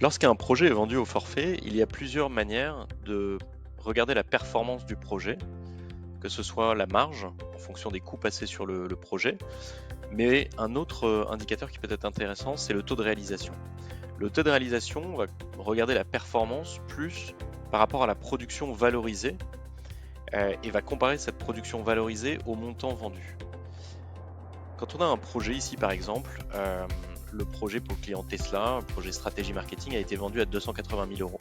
Lorsqu'un projet est vendu au forfait, il y a plusieurs manières de regarder la performance du projet, que ce soit la marge en fonction des coûts passés sur le projet, mais un autre indicateur qui peut être intéressant, c'est le taux de réalisation. Le taux de réalisation, on va regarder la performance plus par rapport à la production valorisée et va comparer cette production valorisée au montant vendu. Quand on a un projet ici par exemple, le projet pour le client Tesla, le projet stratégie marketing a été vendu à 280 000 euros.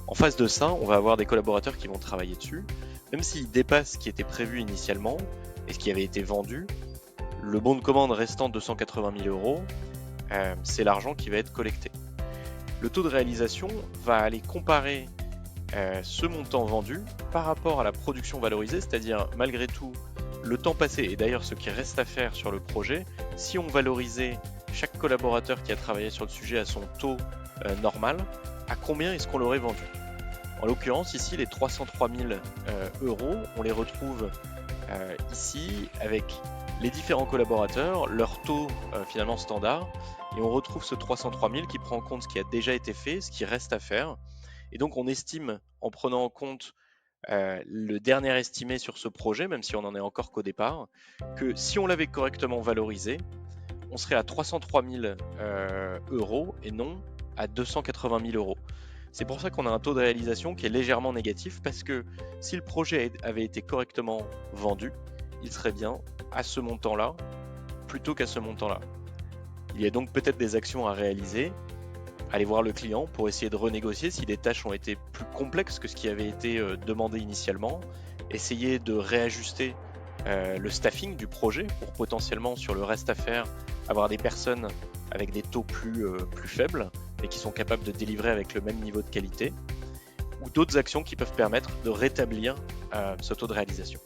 En face de ça, on va avoir des collaborateurs qui vont travailler dessus. Même s'ils dépassent ce qui était prévu initialement et ce qui avait été vendu, le bon de commande restant 280 000 euros, c'est l'argent qui va être collecté. Le taux de réalisation va aller comparer ce montant vendu par rapport à la production valorisée, c'est-à-dire malgré tout le temps passé et d'ailleurs ce qui reste à faire sur le projet. Si on valorisait chaque collaborateur qui a travaillé sur le sujet à son taux normal, à combien est-ce qu'on l'aurait vendu? En l'occurrence, ici, les 303 000 euros, on les retrouve ici avec les différents collaborateurs, leur taux finalement standard, et on retrouve ce 303 000 qui prend en compte ce qui a déjà été fait, ce qui reste à faire. Et donc, on estime, en prenant en compte le dernier estimé sur ce projet, même si on n'en est encore qu'au départ, que si on l'avait correctement valorisé, on serait à 303 000 euros et non à 280 000 euros. C'est pour ça qu'on a un taux de réalisation qui est légèrement négatif, parce que si le projet avait été correctement vendu, il serait bien à ce montant-là plutôt qu'à ce montant-là. Il y a donc peut-être des actions à réaliser, aller voir le client pour essayer de renégocier si les tâches ont été plus complexes que ce qui avait été demandé initialement, essayer de réajuster le staffing du projet pour potentiellement sur le reste à faire avoir des personnes avec des taux plus faibles et qui sont capables de délivrer avec le même niveau de qualité, ou d'autres actions qui peuvent permettre de rétablir ce taux de réalisation.